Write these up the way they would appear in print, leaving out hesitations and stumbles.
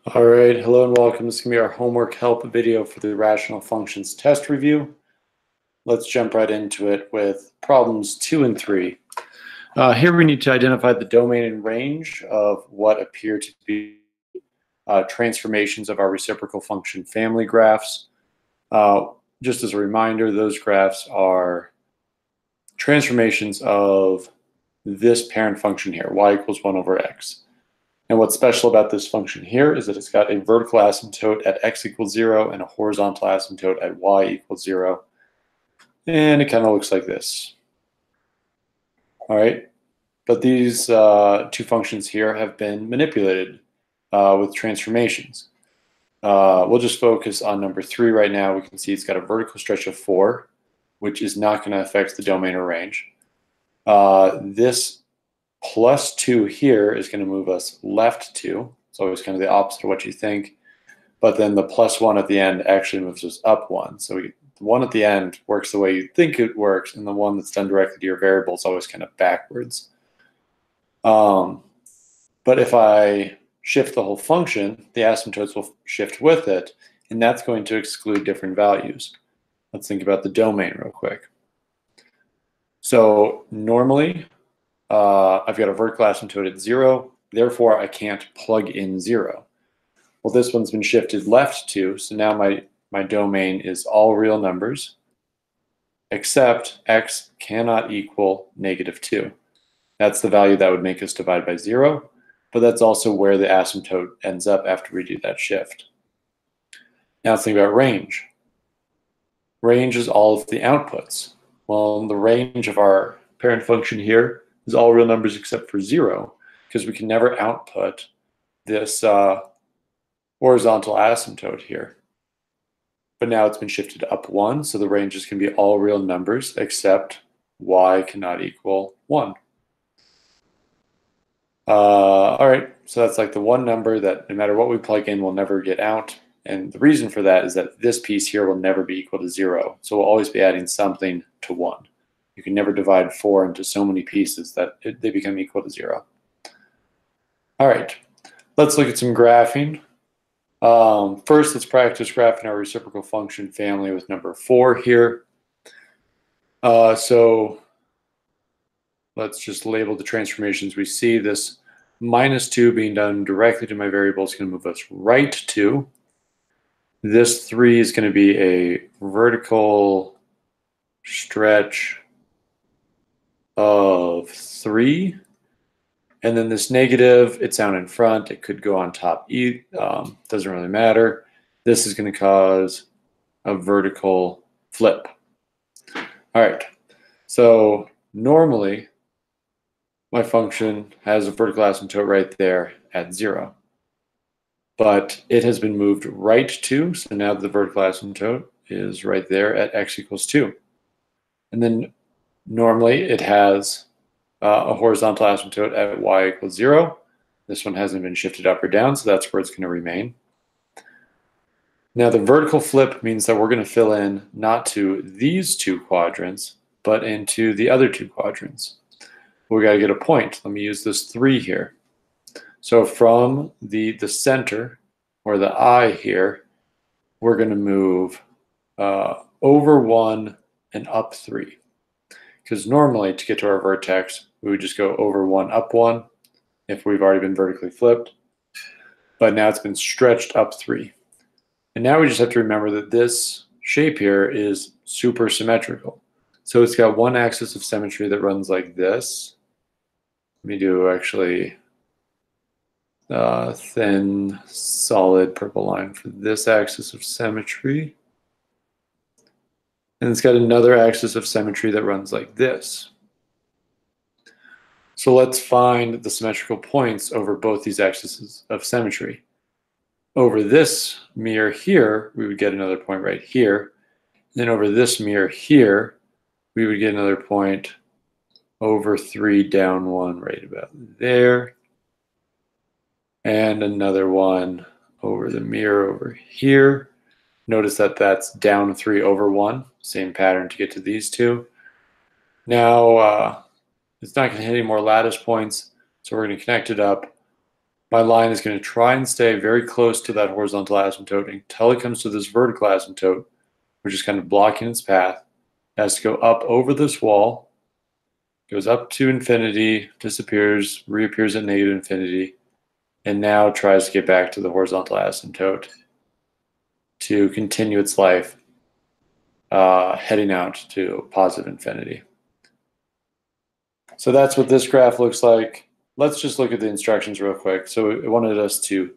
All right, hello and welcome. This is going to be our homework help video for the rational functions test review. Let's jump right into it with problems 2 and 3. Here we need to identify the domain and range of what appear to be transformations of our reciprocal function family graphs. Just as a reminder, those graphs are transformations of this parent function here, y equals 1 over x. And what's special about this function here is that it's got a vertical asymptote at x equals 0 and a horizontal asymptote at y equals 0. And it kind of looks like this. All right, but these two functions here have been manipulated with transformations. We'll just focus on number 3 right now. We can see it's got a vertical stretch of 4, which is not going to affect the domain or range. This plus 2 here is going to move us left 2. It's always kind of the opposite of what you think. But then the plus 1 at the end actually moves us up 1. So the one at the end works the way you think it works, and the one that's done directly to your variable is always kind of backwards. But if I shift the whole function, the asymptotes will shift with it, and that's going to exclude different values. Let's think about the domain real quick. So normally, I've got a vertical asymptote at 0, therefore I can't plug in 0. Well, this one's been shifted left 2, so now my domain is all real numbers, except x cannot equal -2. That's the value that would make us divide by 0, but that's also where the asymptote ends up after we do that shift. Now let's think about range. Range is all of the outputs. Well, the range of our parent function here is all real numbers except for 0, because we can never output this horizontal asymptote here. But now it's been shifted up 1, so the range is going to be all real numbers except y cannot equal 1. All right, so that's like the one number that no matter what we plug in will never get out. And the reason for that is that this piece here will never be equal to 0. So we'll always be adding something to 1. You can never divide 4 into so many pieces that they become equal to 0. All right, let's look at some graphing. First, let's practice graphing our reciprocal function family with number 4 here. So let's just label the transformations we see. This -2 being done directly to my variable is going to move us right 2. This 3 is going to be a vertical stretch of 3. And then this negative, it's down in front. It could go on top. Doesn't really matter. This is going to cause a vertical flip. All right. So normally, my function has a vertical asymptote right there at 0. But it has been moved right 2. So now the vertical asymptote is right there at x equals 2. And then normally it has a horizontal asymptote at y equals 0. This one hasn't been shifted up or down, so that's where it's going to remain. Now the vertical flip means that we're going to fill in not to these 2 quadrants, but into the other 2 quadrants. We got to get a point. Let me use this 3 here. So from the center, or the eye here, we're going to move over 1 and up 3. Because normally, to get to our vertex, we would just go over 1, up 1, if we've already been vertically flipped. But now it's been stretched up 3. And now we just have to remember that this shape here is super symmetrical. So it's got one axis of symmetry that runs like this. Let me do actually thin, solid purple line for this axis of symmetry. And it's got another axis of symmetry that runs like this. So let's find the symmetrical points over both these axes of symmetry. Over this mirror here, we would get another point right here. Then over this mirror here, we would get another point over 3, down 1, right about there. And another one over the mirror over here. Notice that that's down 3 over 1. Same pattern to get to these 2. Now, it's not going to hit any more lattice points, so we're going to connect it up my line is going to try and stay very close to that horizontal asymptote until it comes to this vertical asymptote, which is kind of blocking its path. It has to go up over this wall, goes up to infinity, disappears, reappears at negative infinity, and now tries to get back to the horizontal asymptote to continue its life, heading out to positive infinity. So that's what this graph looks like. Let's just look at the instructions real quick. So it wanted us to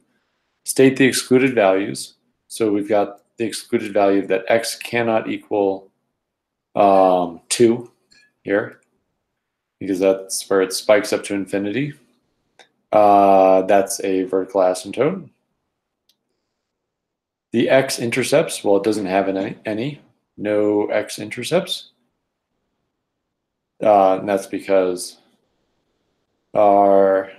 state the excluded values. So we've got the excluded value that x cannot equal 2 here, because that's where it spikes up to infinity. That's a vertical asymptote. The x-intercepts, well, it doesn't have any. No x-intercepts. And that's because our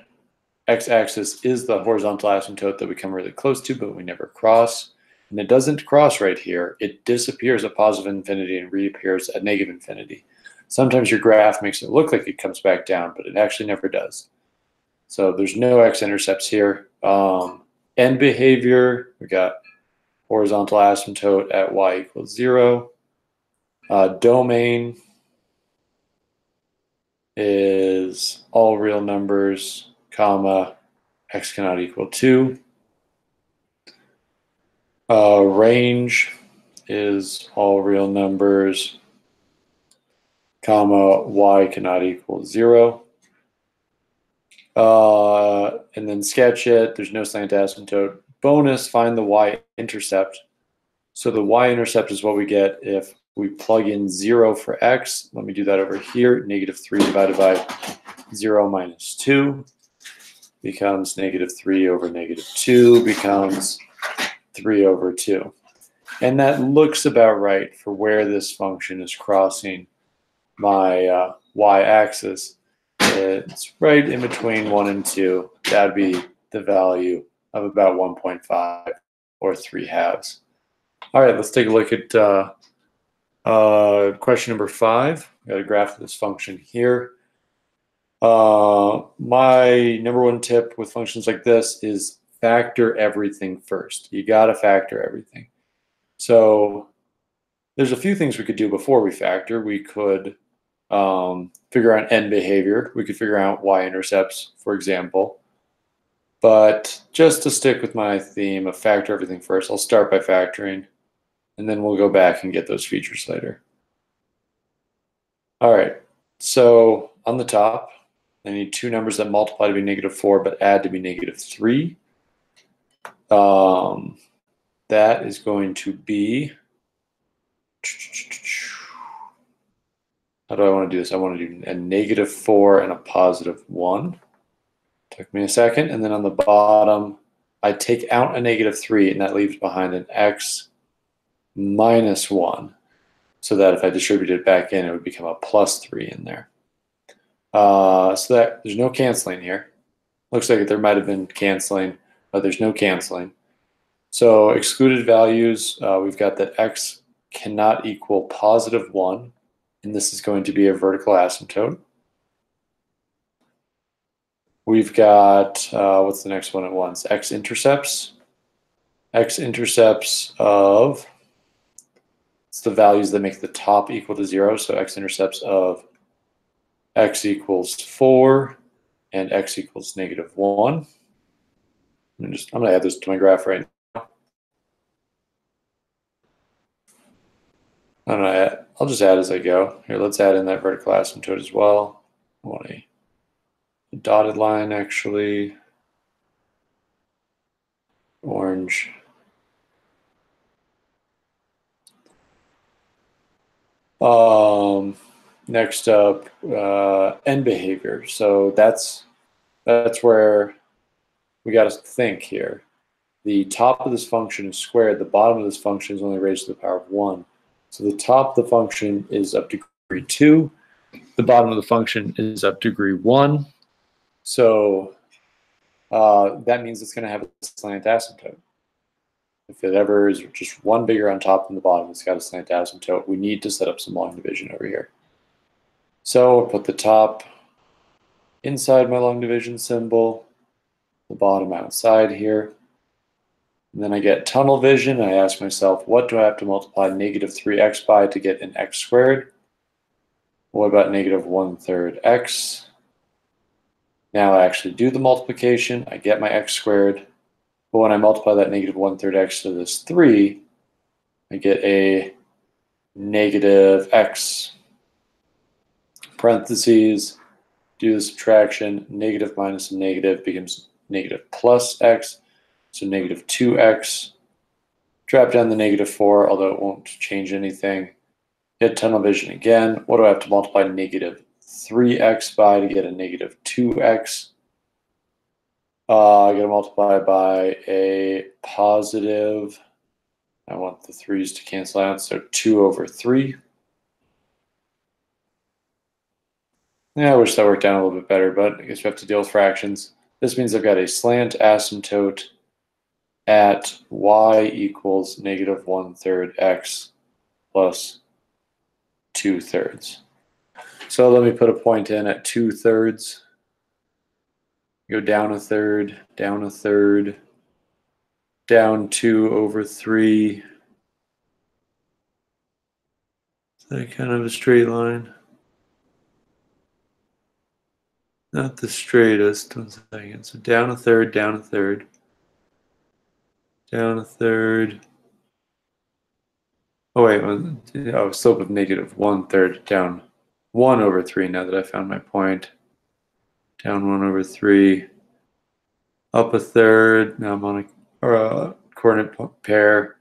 x-axis is the horizontal asymptote that we come really close to, but we never cross. And it doesn't cross right here. It disappears at positive infinity and reappears at negative infinity. Sometimes your graph makes it look like it comes back down, but it actually never does. So there's no x-intercepts here. End behavior, we got horizontal asymptote at y equals 0. Domain is all real numbers, comma, x cannot equal 2. Range is all real numbers, comma, y cannot equal 0. And then sketch it, there's no slant asymptote. Bonus, find the y-intercept. So the y-intercept is what we get if we plug in 0 for x. Let me do that over here. Negative 3 divided by 0 minus 2 becomes negative 3 over negative 2 becomes 3 over 2. And that looks about right for where this function is crossing my y-axis. It's right in between 1 and 2. That'd be the value of about 1.5 or 3/2. All right, let's take a look at question number 5. We got a graph of this function here. My number one tip with functions like this is factor everything first. You got to factor everything. So there's a few things we could do before we factor. We could figure out end behavior. We could figure out y-intercepts, for example. But just to stick with my theme of factor everything first, I'll start by factoring, and then we'll go back and get those features later. All right, so on the top, I need two numbers that multiply to be -4 but add to be -3. That is going to be, how do I want to do this? I want to do a -4 and a +1. Took me a second. And then on the bottom, I take out a -3, and that leaves behind an x -1. So that if I distribute it back in, it would become a +3 in there. So that there's no canceling here. Looks like there might have been canceling, but there's no canceling. So excluded values, we've got that x cannot equal +1, and this is going to be a vertical asymptote. We've got, what's the next one at once? X-intercepts. X-intercepts of, it's the values that make the top equal to 0. So x-intercepts of x equals 4 and x equals -1. I'm going to add this to my graph right now. I'll just add as I go. Here, let's add in that vertical asymptote as well. I want a dotted line, actually. Orange. Next up, end behavior. So that's where we got to think here. The top of this function is squared. The bottom of this function is only raised to the power of 1. So the top of the function is up to degree 2. The bottom of the function is up to degree 1. So that means it's going to have a slant asymptote. If it ever is just one bigger on top than the bottom, it's got a slant asymptote. We need to set up some long division over here. So I'll put the top inside my long division symbol. the bottom outside here. And then I get tunnel vision. I ask myself, what do I have to multiply negative 3x by to get an x squared? What about negative 1/3 x? Now I actually do the multiplication. I get my x squared. But when I multiply that negative 1/3 x to this 3, I get a negative x. Parentheses, do the subtraction. Negative minus a negative becomes negative plus x. So negative 2x. Drop down the negative 4, although it won't change anything. Hit tunnel vision again. What do I have to multiply negative 3x by to get a negative 2x? I got to multiply by a positive. I want the 3's to cancel out, so 2/3. Yeah, I wish that worked out a little bit better, but I guess we have to deal with fractions. This means I've got a slant asymptote at y equals negative 1/3 x plus 2/3. So let me put a point in at 2/3. Go down a third, down a third, down 2/3. Is that kind of a straight line? Not the straightest. 1 second. So down a third, down a third, down a third. Oh wait, oh, slope of negative 1/3, down 1/3. Now that I found my point, down 1/3, up a third. Now I'm on a coordinate pair.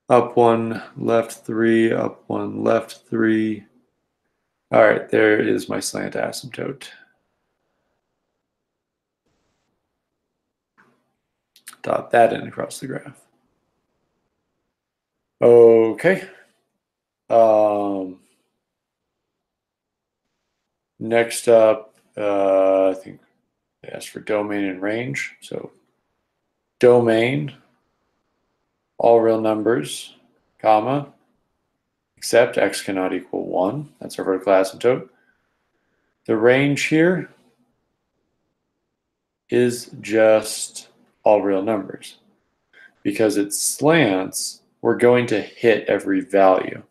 Up 1, left 3, up 1, left 3. All right, there is my slant asymptote. Dot that in across the graph. Okay. Next up, I think they asked for domain and range. So domain, all real numbers, comma, except x cannot equal 1. That's our vertical asymptote. The range here is just all real numbers. Because it slants, we're going to hit every value.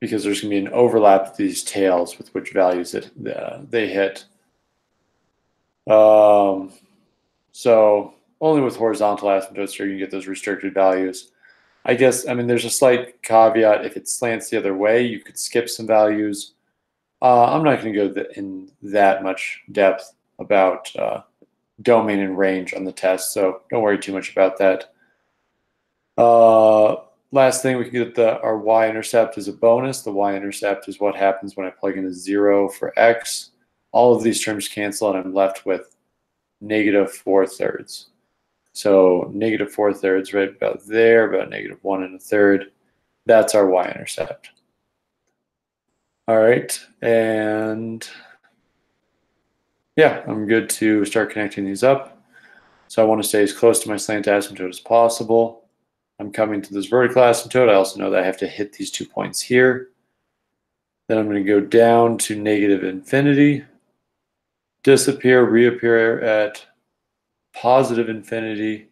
Because there's going to be an overlap of these tails with which values they hit. So only with horizontal asymptotes are you can get those restricted values. I guess, I mean, there's a slight caveat. If it slants the other way, you could skip some values. I'm not going to go in that much depth about domain and range on the test, so don't worry too much about that. Last thing, we can get our y-intercept as a bonus. The y-intercept is what happens when I plug in a 0 for x. All of these terms cancel, and I'm left with negative 4/3. So negative 4/3 right about there, about negative 1 1/3. That's our y-intercept. All right, and yeah, I'm good to start connecting these up. So I want to stay as close to my slant asymptote as possible. I'm coming to this vertical asymptote. I also know that I have to hit these 2 points here. Then I'm going to go down to negative infinity, disappear, reappear at positive infinity,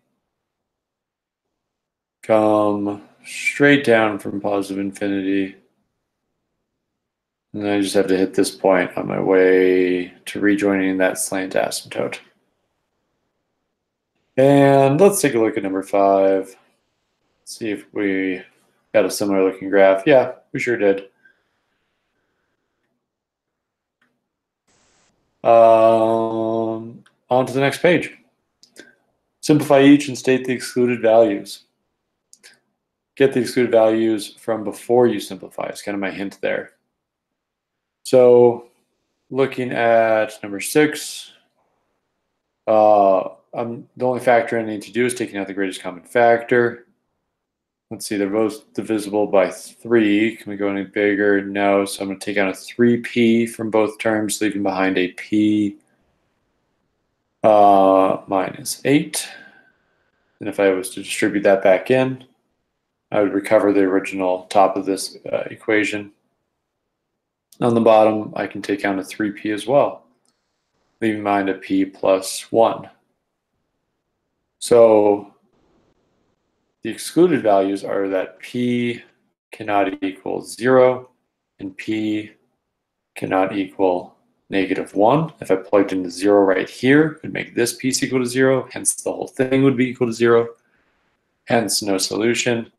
come straight down from positive infinity, and then I just have to hit this point on my way to rejoining that slant asymptote. And let's take a look at number 5. See if we got a similar looking graph. Yeah, we sure did. On to the next page. Simplify each and state the excluded values. Get the excluded values from before you simplify. It's kind of my hint there. So looking at number 6, the only factor I need to do is taking out the greatest common factor. Let's see, they're both divisible by 3. Can we go any bigger? No, so I'm going to take out a 3p from both terms, leaving behind a p minus 8. And if I was to distribute that back in, I would recover the original top of this equation. On the bottom, I can take out a 3p as well. leaving behind a p plus 1. So the excluded values are that p cannot equal 0 and p cannot equal -1. If I plugged into 0 right here, it would make this piece equal to 0, hence the whole thing would be equal to 0, hence no solution.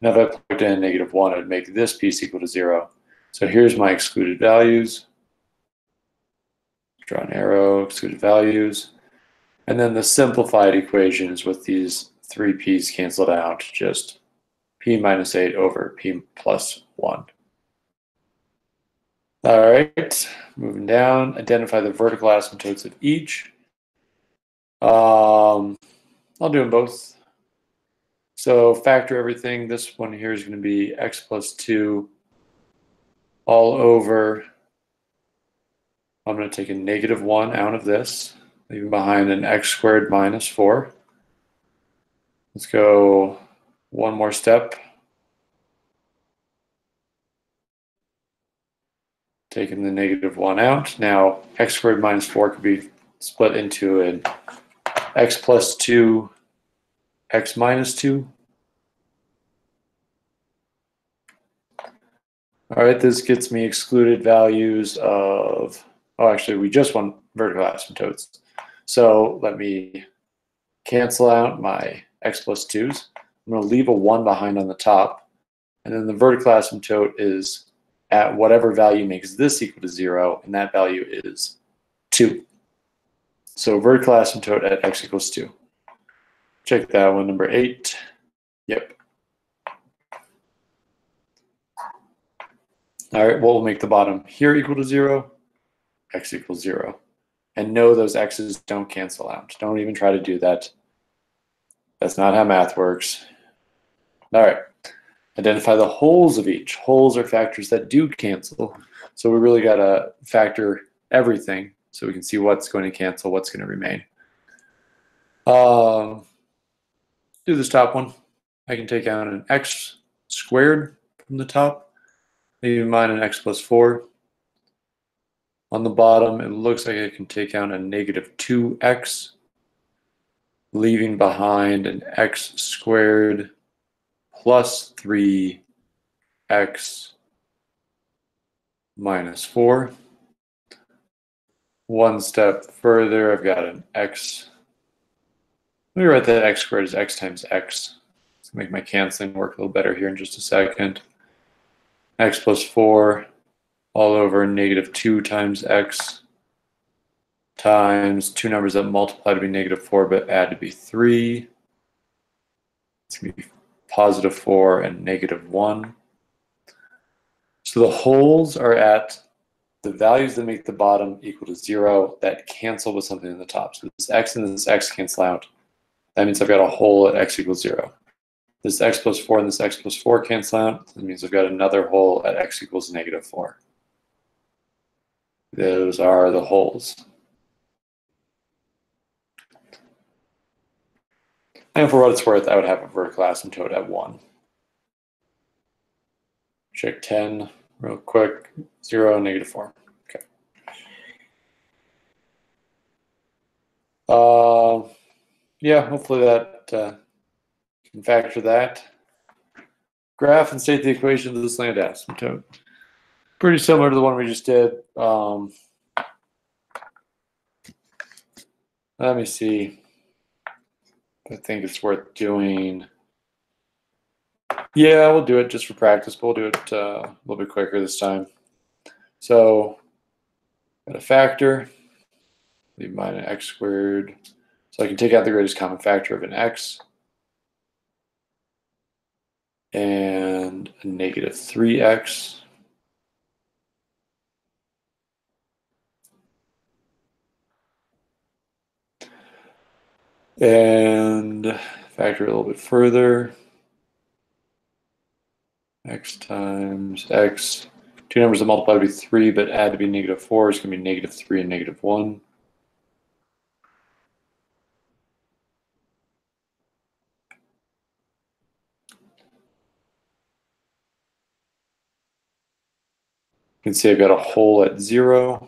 And if I plugged in -1, it would make this piece equal to 0. So here's my excluded values. Draw an arrow, excluded values. And then the simplified equation is with these three p's canceled out, just p minus 8 over p plus 1. All right, moving down, identify the vertical asymptotes of each. I'll do them both. So factor everything. This one here is going to be x plus 2 all over. I'm going to take a -1 out of this, leaving behind an x squared minus 4. Let's go one more step. Taking the -1 out. Now, x squared minus 4 could be split into an x plus 2, x minus 2. All right, this gets me excluded values of, oh, actually, we just want vertical asymptotes. So let me cancel out my x plus 2's. I'm going to leave a 1 behind on the top. And then the vertical asymptote is at whatever value makes this equal to 0, and that value is 2. So vertical asymptote at x equals 2. Check that one, number 8. Yep. All right, what will make the bottom here equal to 0? X equals 0. And no, those x's don't cancel out. Don't even try to do that. That's not how math works. All right. Identify the wholes of each. Wholes are factors that do cancel. So we really got to factor everything so we can see what's going to cancel, what's going to remain. Do this top one. I can take out an x squared from the top, leaving behind an x plus 4. On the bottom, it looks like I can take out a -2x, leaving behind an x squared plus 3x minus 4. One step further, I've got an x. Let me write that x squared as x times x. Let's make my canceling work a little better here in just a second. X plus 4 all over -2 times x times two numbers that multiply to be -4 but add to be 3. It's going to be +4 and -1. So the wholes are at the values that make the bottom equal to 0 that cancel with something in the top. So this x and this x cancel out. That means I've got a hole at x equals 0. This x plus 4 and this x plus 4 cancel out. That means I've got another hole at x equals -4. Those are the holes. And for what it's worth, I would have a vertical asymptote at 1. Check 10 real quick. 0, -4. Okay. Yeah, hopefully that can factor that. Graph and state the equation of the slanted asymptote. Pretty similar to the one we just did. Let me see. I think it's worth doing. Yeah, we'll do it just for practice, but we'll do it a little bit quicker this time. So, got a factor, leave behind an x squared. So I can take out the greatest common factor of an x and a -3x. And factor a little bit further. X times x. Two numbers that multiply to be 3 but add to be -4 is going to be -3 and -1. You can see I've got a hole at 0.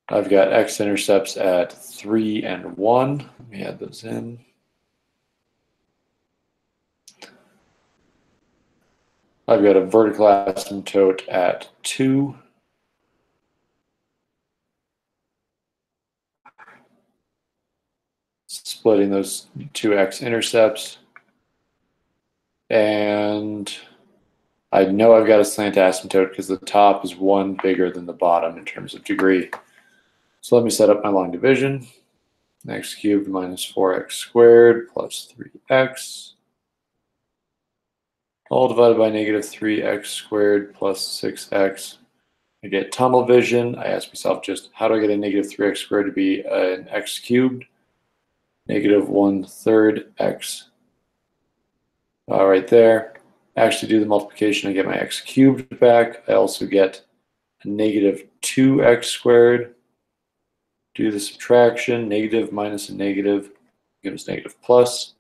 I've got x-intercepts at 3 and 1. Let me add those in. I've got a vertical asymptote at 2. Splitting those two x-intercepts. And I know I've got a slant asymptote because the top is 1 bigger than the bottom in terms of degree. So let me set up my long division. X cubed minus 4x squared plus 3x. All divided by negative 3x squared plus 6x. I get tunnel vision. I ask myself just, how do I get a negative 3x squared to be an x cubed? Negative 1/3 x. Right there. Actually do the multiplication, I get my x cubed back. I also get a negative 2x squared. Do the subtraction, negative minus a negative gives negative plus.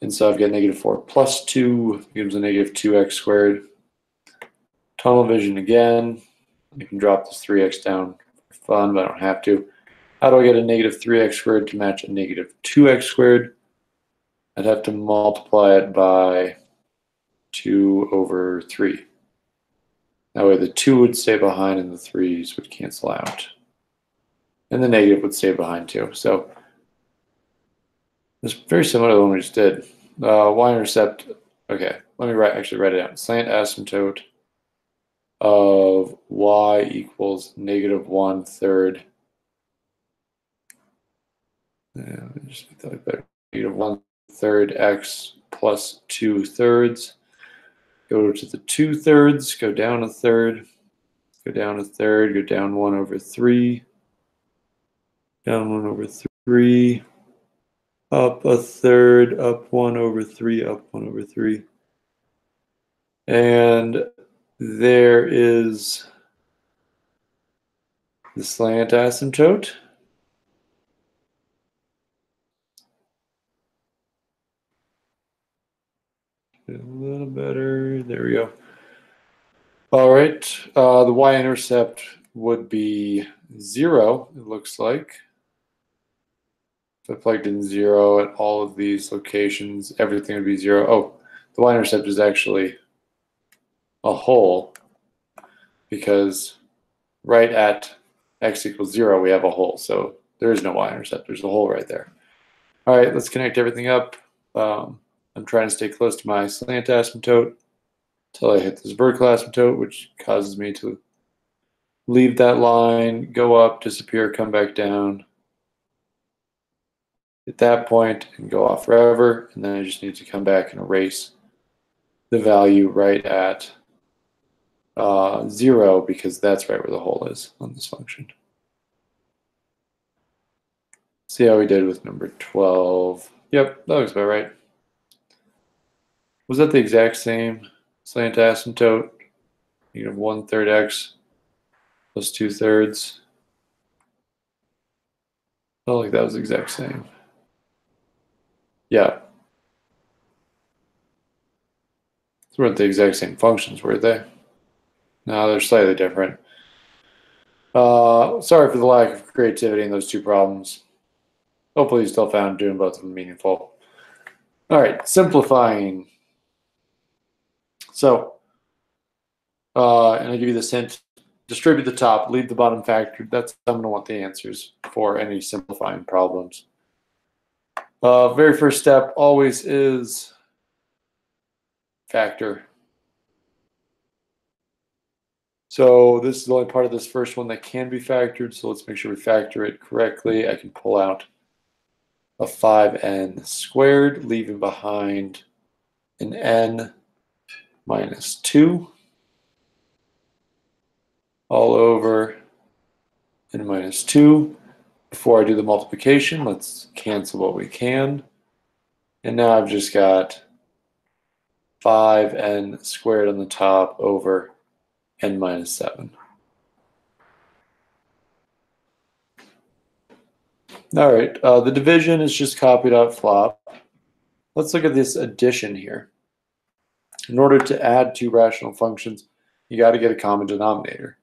And so I've got negative 4 plus 2 gives a negative 2x squared. Tunnel vision again. You can drop this 3x down for fun, but I don't have to. How do I get a negative 3x squared to match a negative 2x squared? I'd have to multiply it by 2/3. That way the 2 would stay behind and the 3's would cancel out. And the negative would stay behind too. So it's very similar to the one we just did. Y-intercept, okay, let me actually write it out. Slant asymptote of y equals negative 1/3. Let me just make that look better. Negative 1/3 x plus 2/3. Go to the 2/3, go down a third, go down a third, go down 1/3, down 1/3, up a third, up 1/3, up 1/3. And there is the slant asymptote. A little better. There we go. All right. The y-intercept would be 0, it looks like. If I plugged in 0 at all of these locations, everything would be 0. Oh, the y-intercept is actually a hole because right at x equals 0, we have a hole. So there is no y-intercept. There's a hole right there. All right, let's connect everything up. I'm trying to stay close to my slant asymptote until I hit this vertical asymptote, which causes me to leave that line, go up, disappear, come back down. At that point and go off forever, and then I just need to come back and erase the value right at 0 because that's right where the hole is on this function. See how we did with number 12. Yep, that looks about right. Was that the exact same slant asymptote? Negative 1/3 x plus 2/3. Felt like that was the exact same. Yeah. These weren't the exact same functions, were they? No, they're slightly different. Sorry for the lack of creativity in those two problems. Hopefully you still found doing both of them meaningful. All right, simplifying. So, and I give you this hint, distribute the top, leave the bottom factored. That's how I'm gonna want the answers for any simplifying problems. Very first step always is factor. So this is the only part of this first one that can be factored. So let's make sure we factor it correctly. I can pull out a 5n squared, leaving behind an n minus 2 all over n minus 2. Before I do the multiplication, let's cancel what we can. And now I've just got 5n squared on the top over n minus 7. All right, the division is just copied out flop. Let's look at this addition here. In order to add two rational functions, you got to get a common denominator.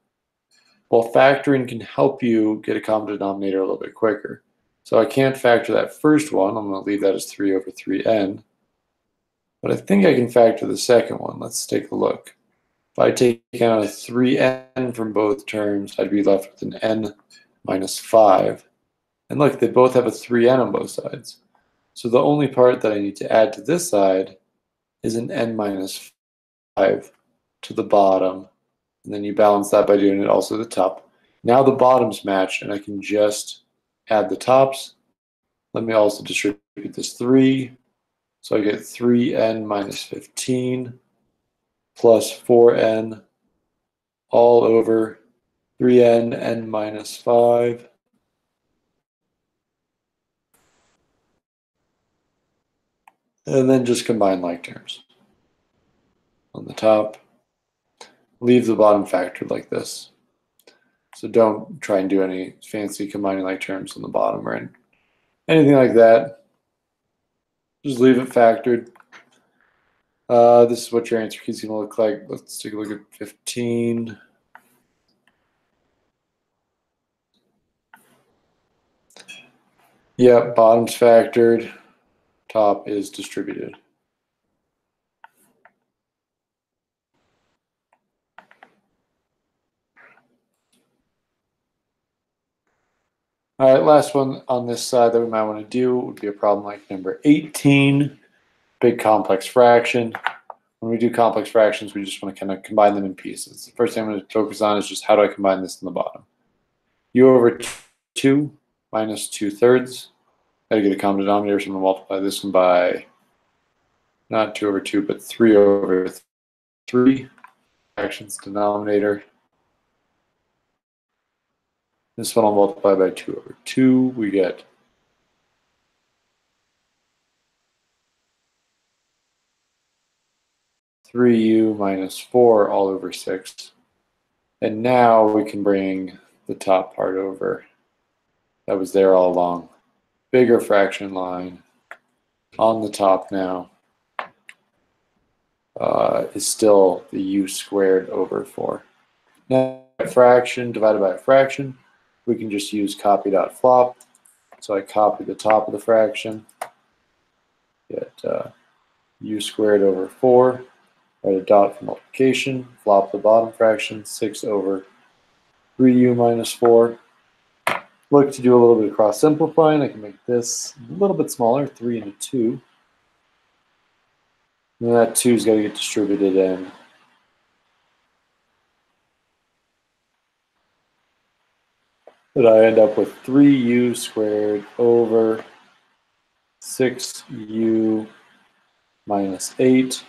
Well, factoring can help you get a common denominator a little bit quicker. So I can't factor that first one. I'm going to leave that as 3 over 3n. But I think I can factor the second one. Let's take a look. If I take out a 3n from both terms, I'd be left with an n minus 5. And look, they both have a 3n on both sides. So the only part that I need to add to this side is an n minus 5 to the bottom. And then you balance that by doing it also to the top. Now the bottoms match, and I can just add the tops. Let me also distribute this 3. So I get 3n minus 15 plus 4n all over 3n n minus 5. And then just combine like terms on the top. Leave the bottom factored like this. So don't try and do any fancy combining like terms on the bottom or anything like that. Just leave it factored. This is what your answer key is going to look like. Let's take a look at 15. Yep, bottom's factored. Top is distributed. All right, last one on this side that we might want to do would be a problem like number 18, big complex fraction. When we do complex fractions, we just want to kind of combine them in pieces. The first thing I'm going to focus on is just how do I combine this in the bottom. U over 2 minus 2/3. Got to get a common denominator, so I'm going to multiply this one by not 2 over 2, but 3 over 3. Fractions denominator. This one I'll multiply by 2 over 2. We get 3u minus 4 all over 6. And now we can bring the top part over. That was there all along. Bigger fraction line on the top now is still the u squared over 4. Now, a fraction divided by a fraction, we can just use copy.flop. So I copy the top of the fraction, get u squared over 4, write a dot for multiplication, flop the bottom fraction, 6 over 3u minus 4. Look to do a little bit of cross simplifying. I can make this a little bit smaller, 3 and a 2. And that 2's got to get distributed in. But I end up with 3u squared over 6u minus 8.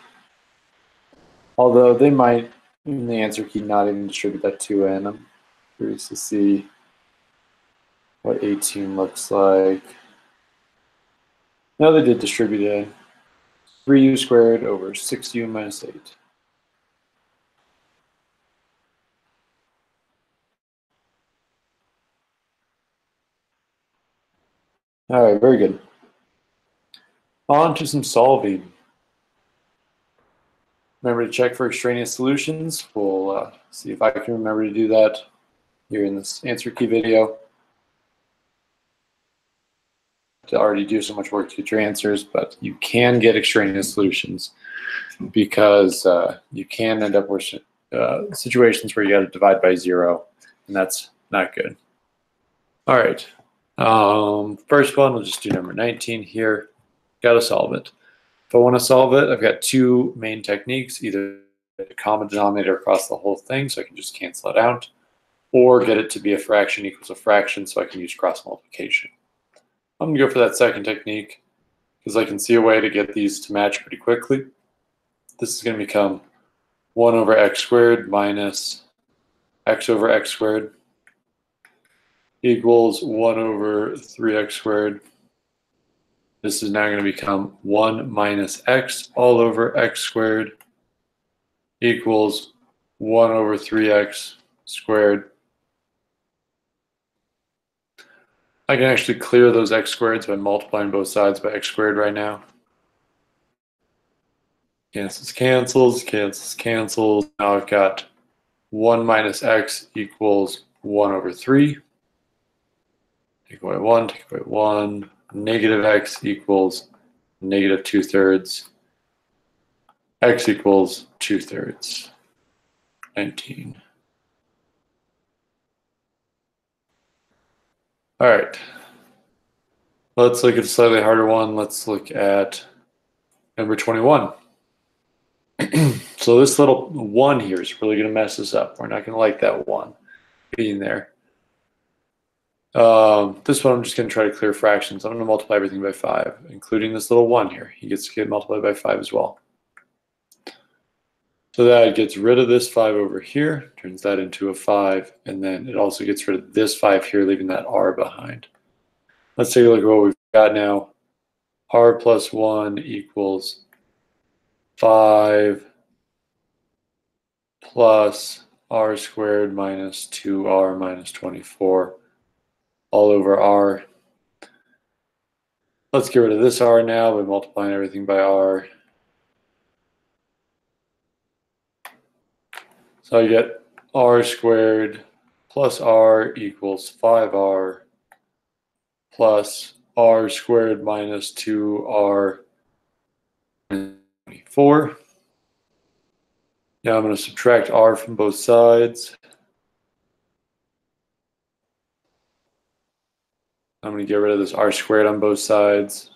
Although they might, in the answer key, not even distribute that 2 in. I'm curious to see what 18 looks like. No, they did distribute it in. 3u squared over 6u minus 8. All right, very good. On to some solving. Remember to check for extraneous solutions. We'll see if I can remember to do that here in this answer key video. To already do so much work to get your answers, but you can get extraneous solutions because you can end up with situations where you got to divide by 0, and that's not good. All right. First one, we'll just do number 19 here. Got to solve it. If I want to solve it, I've got two main techniques, either a common denominator across the whole thing, so I can just cancel it out, or get it to be a fraction equals a fraction, so I can use cross multiplication. I'm going to go for that second technique because I can see a way to get these to match pretty quickly. This is going to become 1 over x squared minus x over x squared equals 1 over 3x squared. This is now going to become 1 minus x all over x squared equals 1 over 3x squared. I can actually clear those x squareds by multiplying both sides by x squared right now. Cancels, cancels, cancels, cancels. Now I've got 1 minus x equals 1 over 3. Take away 1, take away 1. Negative x equals negative 2/3. X equals 2/3. 19. All right. Let's look at a slightly harder one. Let's look at number 21. So this little 1 here is really going to mess us up. We're not going to like that 1 being there. This one, I'm just going to try to clear fractions. I'm going to multiply everything by 5, including this little 1 here. He gets to get multiplied by 5 as well. So that gets rid of this 5 over here, turns that into a 5, and then it also gets rid of this 5 here, leaving that r behind. Let's take a look at what we've got now. R plus 1 equals 5 plus r squared minus 2r minus 24 all over r. Let's get rid of this r now by multiplying everything by r. So I get r squared plus r equals 5r plus r squared minus 2r 24. Now I'm going to subtract r from both sides. I'm going to get rid of this r squared on both sides.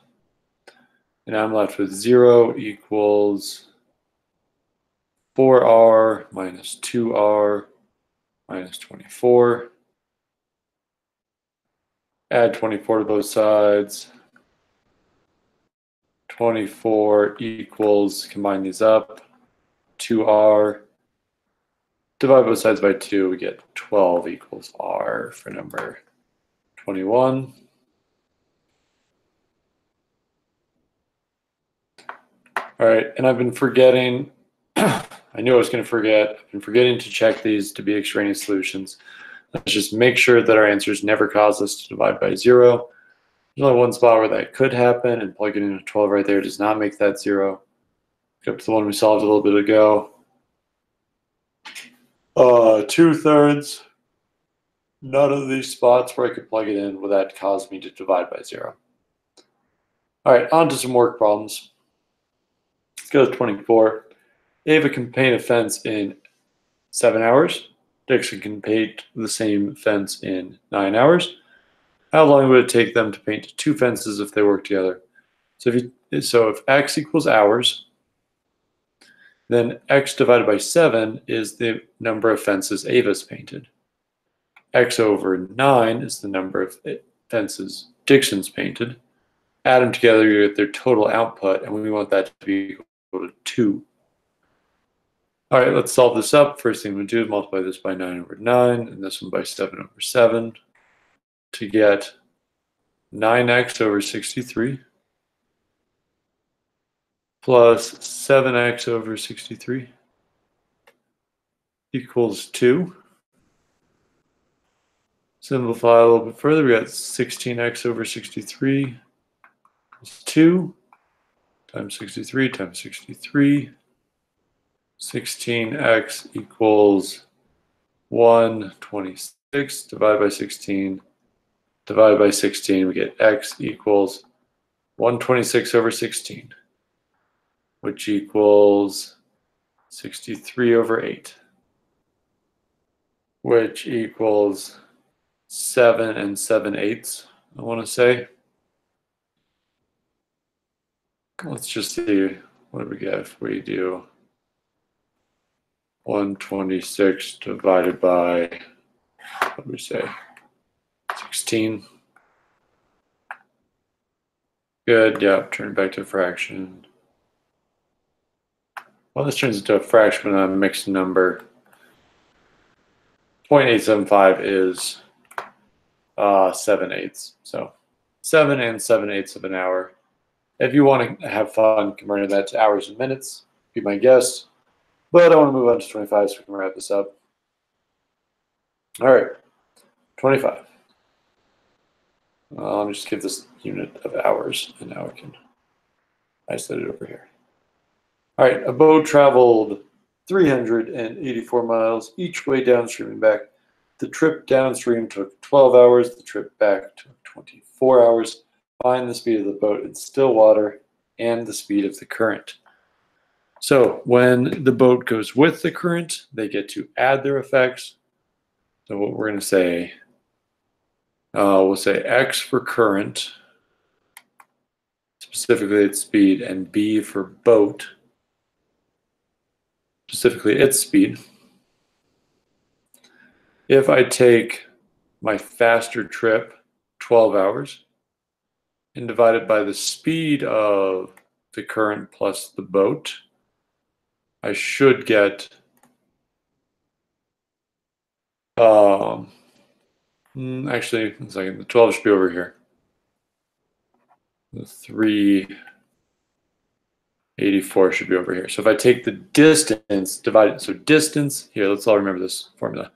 And I'm left with 0 equals 4r minus 2r minus 24. Add 24 to both sides. 24 equals, combine these up, 2r. Divide both sides by 2, we get 12 equals r for number 21. All right, and I've been forgetting, I knew I was going to forget. I've been forgetting to check these to be extraneous solutions. Let's just make sure that our answers never cause us to divide by 0. There's only one spot where that could happen, and plugging in a 12 right there does not make that 0. Go up to the one we solved a little bit ago. 2/3. None of these spots where I could plug it in would that cause me to divide by 0. All right, on to some work problems. Let's go to 24. Ava can paint a fence in 7 hours. Dixon can paint the same fence in 9 hours. How long would it take them to paint 2 fences if they work together? So if x equals hours, then x divided by 7 is the number of fences Ava's painted. X over 9 is the number of fences Dixon's painted. Add them together, you get their total output, and we want that to be equal to 2. All right, let's solve this up. First thing we do is multiply this by 9 over 9, and this one by 7 over 7 to get 9x over 63 plus 7x over 63 equals 2. Simplify a little bit further. We got 16x over 63 is 2 times 63 times 63. 16x equals 126 divided by 16. Divided by 16, we get x equals 126 over 16, which equals 63 over 8, which equals 7 7/8, I want to say. Let's just see, what do we get if we do 126 divided by, what do we say, 16. Good, yeah, turn back to a fraction. Well, this turns into a fraction on a mixed number. 0.875 is 7/8. So 7 7/8 of an hour. If you want to have fun converting that to hours and minutes, be my guest. But I want to move on to 25 so we can wrap this up. All right, 25. Let me just give this unit of hours, and now I can isolate it over here. All right, a boat traveled 384 miles each way downstream and back. the trip downstream took 12 hours, the trip back took 24 hours. Find the speed of the boat in still water and the speed of the current. So when the boat goes with the current, they get to add their effects. So what we're going to say, we'll say X for current, specifically its speed, and B for boat, specifically its speed. If I take my faster trip, 12 hours, and divide it by the speed of the current plus the boat, I should get actually, 1 second, the 12 should be over here. The 384 should be over here. So if I take the distance divided, so distance, here, let's all remember this formula.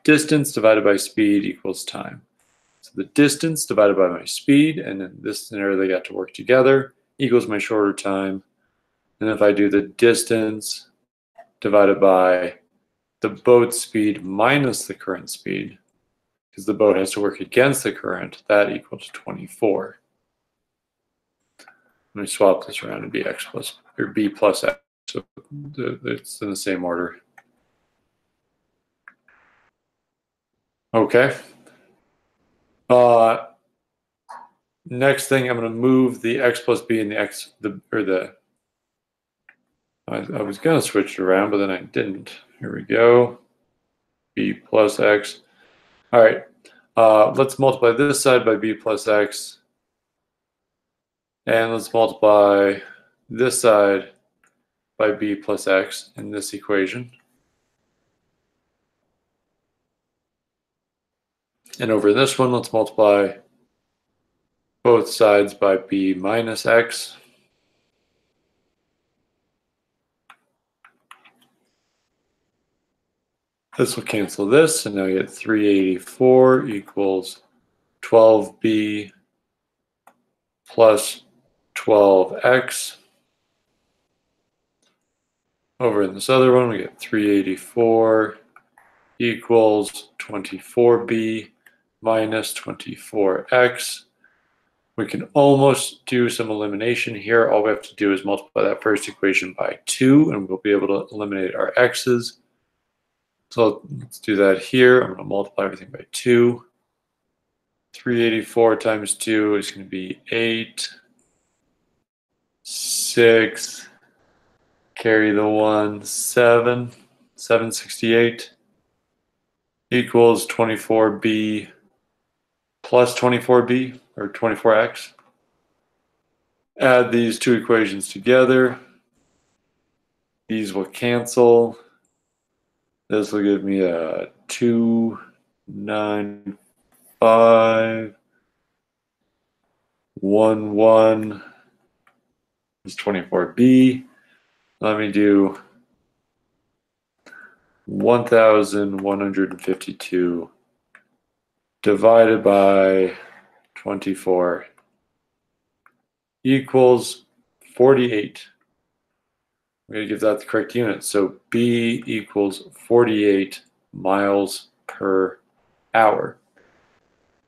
Distance divided by speed equals time. So the distance divided by my speed, and in this scenario, they got to work together, equals my shorter time. And if I do the distance divided by the boat speed minus the current speed, because the boat has to work against the current, that equals 24. Let me swap this around and be x plus, or b plus x, so it's in the same order. Okay. Next thing, I'm going to move the x plus b and I was going to switch it around, but then I didn't. Here we go. B plus x. All right. Let's multiply this side by b plus x. And let's multiply this side by b plus x in this equation. And over this one, let's multiply both sides by b minus x. This will cancel this, and now you get 384 equals 12b plus 12x. Over in this other one, we get 384 equals 24b minus 24x. We can almost do some elimination here. All we have to do is multiply that first equation by 2, and we'll be able to eliminate our x's. So let's do that here. I'm going to multiply everything by 2. 384 times 2 is going to be 8. 6. Carry the 1. 7. 768 equals 24b plus 24b, or 24x. Add these two equations together. These will cancel. This will give me a 295 11 is 24b. Let me do 1152 divided by 24 equals 48. We're going to give that the correct unit. So B equals 48 miles per hour.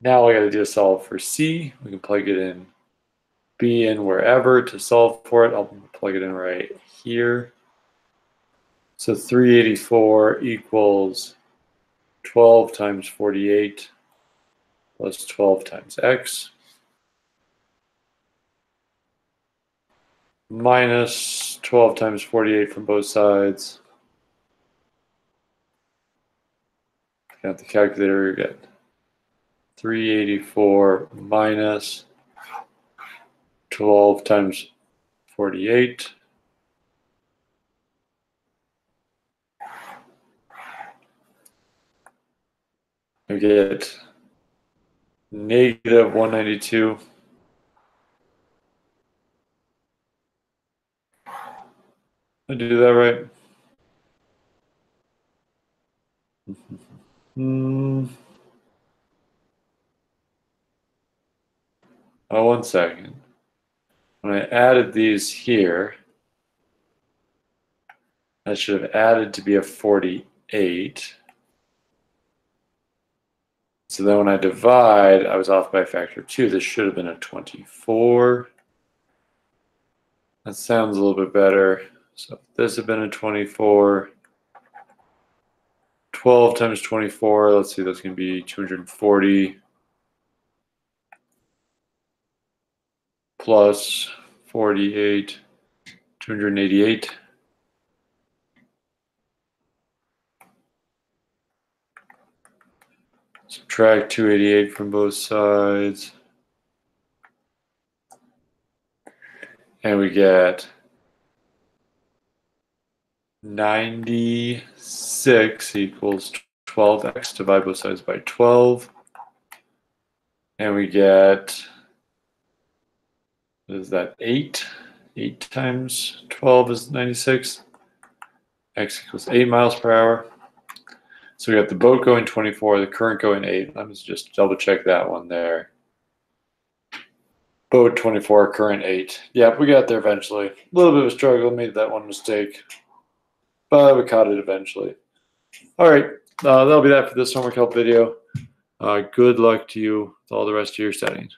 Now all I got to do is solve for C. We can plug it in B in wherever to solve for it. I'll plug it in right here. So 384 equals 12 times 48 plus 12 times x minus 12 times 48 from both sides. Got the calculator, you get 384 minus 12 times 48. I get negative 192. Did I do that right? Oh, 1 second. When I added these here, that should have added to be a 48. So then when I divide, I was off by a factor of 2. This should have been a 24. That sounds a little bit better. So if this had been a 24. 12 times 24, let's see, that's going to be 240 plus 48, 288. Subtract 288 from both sides. And we get 96 equals 12x. Divide both sides by 12. And we get, what is that, 8? 8 times 12 is 96. X equals 8 miles per hour. So we got the boat going 24, the current going 8. Let me just double check that one there. Boat 24, current 8. Yep, we got there eventually. A little bit of a struggle, made that one mistake. But we caught it eventually. All right, that'll be that for this homework help video. Good luck to you with all the rest of your studying.